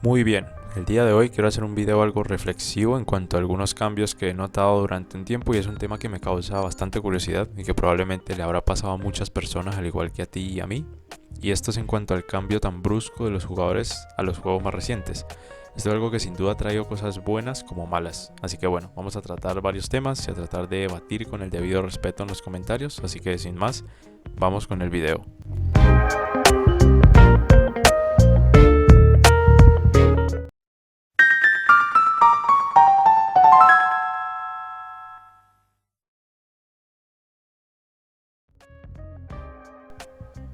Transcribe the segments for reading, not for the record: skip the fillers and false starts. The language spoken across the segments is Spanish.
Muy bien, el día de hoy quiero hacer un video algo reflexivo en cuanto a algunos cambios que he notado durante un tiempo y es un tema que me causa bastante curiosidad y que probablemente le habrá pasado a muchas personas al igual que a ti y a mí. Y esto es en cuanto al cambio tan brusco de los jugadores a los juegos más recientes. Esto es algo que sin duda ha traído cosas buenas como malas. Así que bueno, vamos a tratar varios temas y a tratar de debatir con el debido respeto en los comentarios. Así que sin más, vamos con el video.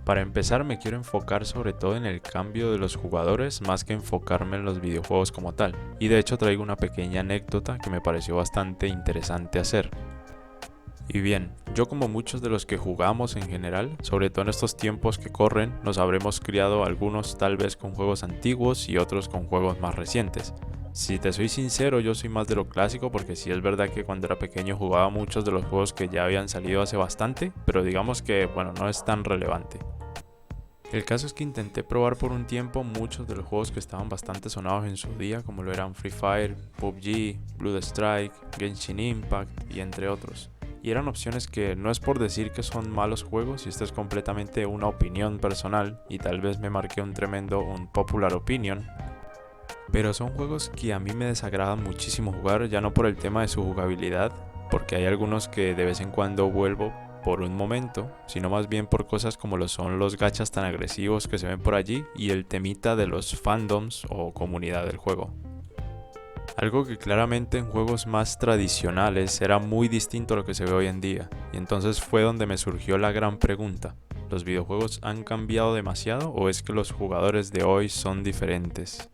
Para empezar me quiero enfocar sobre todo en el cambio de los jugadores más que enfocarme en los videojuegos como tal. Y de hecho traigo una pequeña anécdota que me pareció bastante interesante hacer. Y bien, yo como muchos de los que jugamos en general, sobre todo en estos tiempos que corren, nos habremos criado algunos tal vez con juegos antiguos y otros con juegos más recientes. Si te soy sincero, yo soy más de lo clásico porque sí es verdad que cuando era pequeño jugaba muchos de los juegos que ya habían salido hace bastante, pero digamos que bueno, no es tan relevante. El caso es que intenté probar por un tiempo muchos de los juegos que estaban bastante sonados en su día, como lo eran Free Fire, PUBG, Blood Strike, Genshin Impact y entre otros. Y eran opciones que no es por decir que son malos juegos, y esto es completamente una opinión personal, y tal vez me marqué un tremendo popular opinion, pero son juegos que a mí me desagradan muchísimo jugar, ya no por el tema de su jugabilidad, porque hay algunos que de vez en cuando vuelvo por un momento, sino más bien por cosas como lo son los gachas tan agresivos que se ven por allí y el temita de los fandoms o comunidad del juego. Algo que claramente en juegos más tradicionales era muy distinto a lo que se ve hoy en día, y entonces fue donde me surgió la gran pregunta: ¿los videojuegos han cambiado demasiado o es que los jugadores de hoy son diferentes?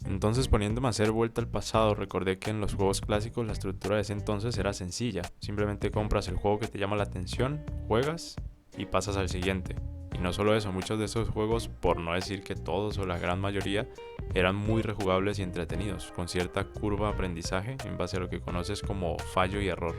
Entonces, poniéndome a hacer vuelta al pasado, recordé que en los juegos clásicos la estructura de ese entonces era sencilla. Simplemente compras el juego que te llama la atención, juegas y pasas al siguiente. Y no solo eso, muchos de esos juegos, por no decir que todos o la gran mayoría, eran muy rejugables y entretenidos, con cierta curva de aprendizaje en base a lo que conoces como fallo y error.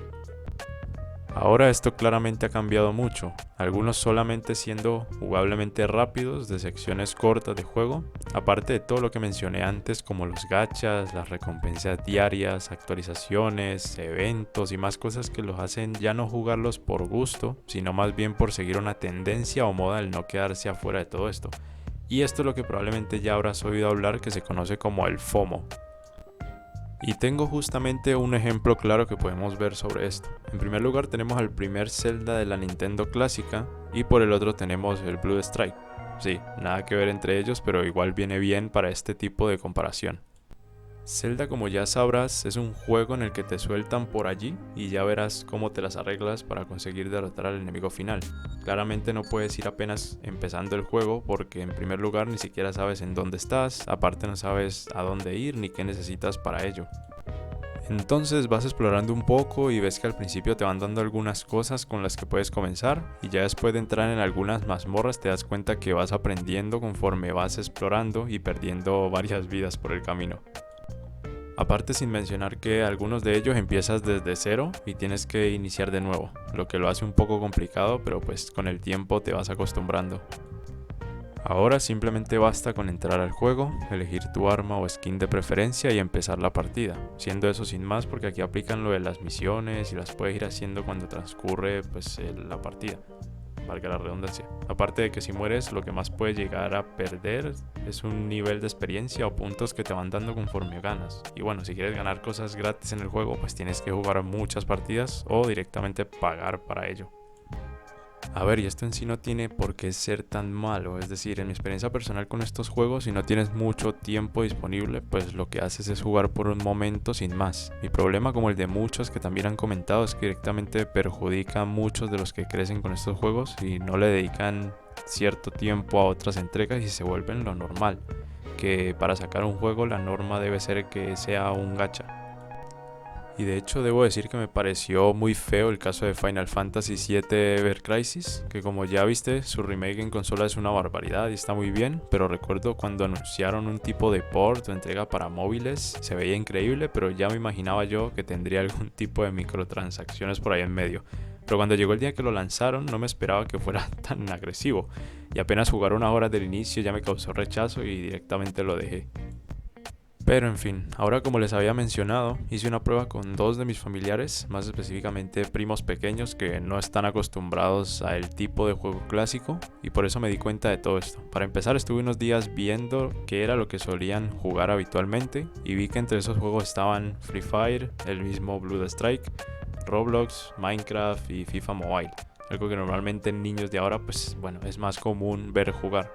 Ahora esto claramente ha cambiado mucho, algunos solamente siendo jugablemente rápidos de secciones cortas de juego, aparte de todo lo que mencioné antes como los gachas, las recompensas diarias, actualizaciones, eventos y más cosas que los hacen ya no jugarlos por gusto, sino más bien por seguir una tendencia o moda al no quedarse afuera de todo esto. Y esto es lo que probablemente ya habrás oído hablar, que se conoce como el FOMO. Y tengo justamente un ejemplo claro que podemos ver sobre esto. En primer lugar tenemos al primer Zelda de la Nintendo clásica y por el otro tenemos el Blue Strike. Sí, nada que ver entre ellos, pero igual viene bien para este tipo de comparación. Zelda, como ya sabrás, es un juego en el que te sueltan por allí y ya verás cómo te las arreglas para conseguir derrotar al enemigo final. Claramente no puedes ir apenas empezando el juego porque en primer lugar ni siquiera sabes en dónde estás, aparte no sabes a dónde ir ni qué necesitas para ello. Entonces vas explorando un poco y ves que al principio te van dando algunas cosas con las que puedes comenzar y ya después de entrar en algunas mazmorras te das cuenta que vas aprendiendo conforme vas explorando y perdiendo varias vidas por el camino. Aparte, sin mencionar que algunos de ellos empiezas desde cero y tienes que iniciar de nuevo, lo que lo hace un poco complicado, pero pues con el tiempo te vas acostumbrando. Ahora simplemente basta con entrar al juego, elegir tu arma o skin de preferencia y empezar la partida, siendo eso sin más porque aquí aplican lo de las misiones y las puedes ir haciendo cuando transcurre la partida, valga la redundancia. Aparte de que si mueres, lo que más puedes llegar a perder es un nivel de experiencia o puntos que te van dando conforme ganas. Y bueno, si quieres ganar cosas gratis en el juego, pues tienes que jugar muchas partidas o directamente pagar para ello. A ver, y esto en sí no tiene por qué ser tan malo, es decir, en mi experiencia personal con estos juegos, si no tienes mucho tiempo disponible, pues lo que haces es jugar por un momento sin más. Mi problema, como el de muchos que también han comentado, es que directamente perjudica a muchos de los que crecen con estos juegos y no le dedican cierto tiempo a otras entregas y se vuelven lo normal, que para sacar un juego la norma debe ser que sea un gacha. Y de hecho debo decir que me pareció muy feo el caso de Final Fantasy VII Ever Crisis, que como ya viste, su remake en consola es una barbaridad y está muy bien, pero recuerdo cuando anunciaron un tipo de port o entrega para móviles, se veía increíble, pero ya me imaginaba yo que tendría algún tipo de microtransacciones por ahí en medio. Pero cuando llegó el día que lo lanzaron no me esperaba que fuera tan agresivo, y apenas jugar unas horas del inicio ya me causó rechazo y directamente lo dejé. Pero en fin, ahora como les había mencionado, hice una prueba con dos de mis familiares, más específicamente primos pequeños que no están acostumbrados a el tipo de juego clásico, y por eso me di cuenta de todo esto. Para empezar, estuve unos días viendo qué era lo que solían jugar habitualmente y vi que entre esos juegos estaban Free Fire, el mismo Blood Strike, Roblox, Minecraft y FIFA Mobile, algo que normalmente en niños de ahora pues bueno, es más común ver jugar.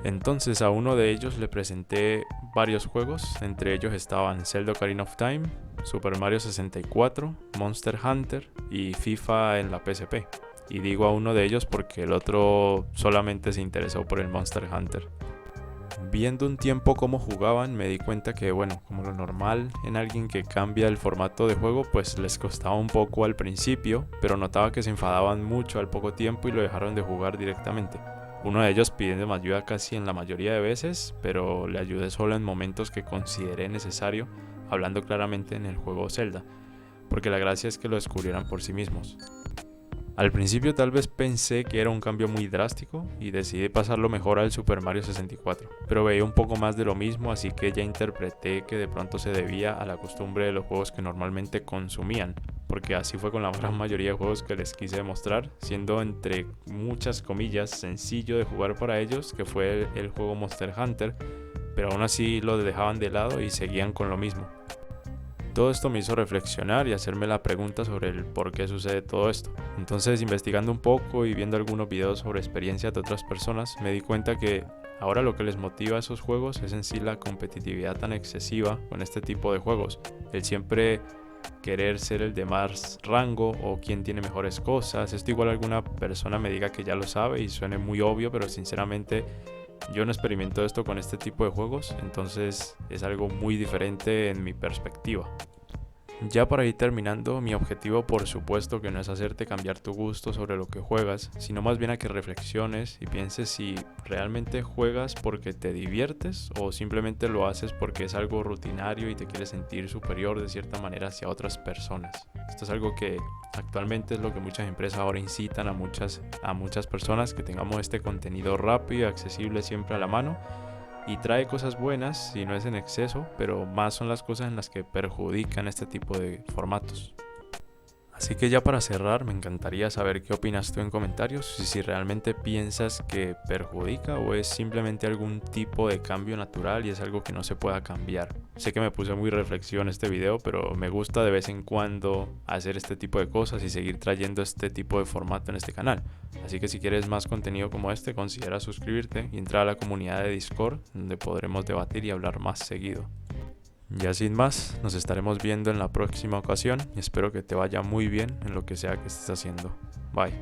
Entonces a uno de ellos le presenté varios juegos, entre ellos estaban Zelda Ocarina of Time, Super Mario 64, Monster Hunter y FIFA en la PSP. Y digo a uno de ellos porque el otro solamente se interesó por el Monster Hunter. Viendo un tiempo cómo jugaban, me di cuenta que, bueno, como lo normal en alguien que cambia el formato de juego, pues les costaba un poco al principio, pero notaba que se enfadaban mucho al poco tiempo y lo dejaron de jugar directamente. Uno de ellos pidiéndome ayuda casi en la mayoría de veces, pero le ayudé solo en momentos que consideré necesario, hablando claramente en el juego Zelda, porque la gracia es que lo descubrieran por sí mismos. Al principio tal vez pensé que era un cambio muy drástico y decidí pasarlo mejor al Super Mario 64, pero veía un poco más de lo mismo, así que ya interpreté que de pronto se debía a la costumbre de los juegos que normalmente consumían, porque así fue con la gran mayoría de juegos que les quise demostrar, siendo entre muchas comillas sencillo de jugar para ellos, que fue el juego Monster Hunter, pero aún así lo dejaban de lado y seguían con lo mismo. Todo esto me hizo reflexionar y hacerme la pregunta sobre el por qué sucede todo esto. Entonces, investigando un poco y viendo algunos videos sobre experiencias de otras personas, me di cuenta que ahora lo que les motiva a esos juegos es en sí la competitividad tan excesiva con este tipo de juegos. El siempre querer ser el de más rango o quien tiene mejores cosas. Esto igual alguna persona me diga que ya lo sabe y suene muy obvio, pero sinceramente yo no experimento esto con este tipo de juegos, entonces es algo muy diferente en mi perspectiva. Ya para ir terminando, mi objetivo por supuesto que no es hacerte cambiar tu gusto sobre lo que juegas, sino más bien a que reflexiones y pienses si realmente juegas porque te diviertes o simplemente lo haces porque es algo rutinario y te quieres sentir superior de cierta manera hacia otras personas. Esto es algo que actualmente es lo que muchas empresas ahora incitan a muchas personas, que tengamos este contenido rápido y accesible siempre a la mano. Y trae cosas buenas si no es en exceso, pero más son las cosas en las que perjudican este tipo de formatos. Así que ya para cerrar, me encantaría saber qué opinas tú en comentarios y si realmente piensas que perjudica o es simplemente algún tipo de cambio natural y es algo que no se pueda cambiar. Sé que me puse muy reflexivo en este video, pero me gusta de vez en cuando hacer este tipo de cosas y seguir trayendo este tipo de formato en este canal. Así que si quieres más contenido como este, considera suscribirte y entrar a la comunidad de Discord, donde podremos debatir y hablar más seguido. Ya sin más, nos estaremos viendo en la próxima ocasión y espero que te vaya muy bien en lo que sea que estés haciendo. Bye.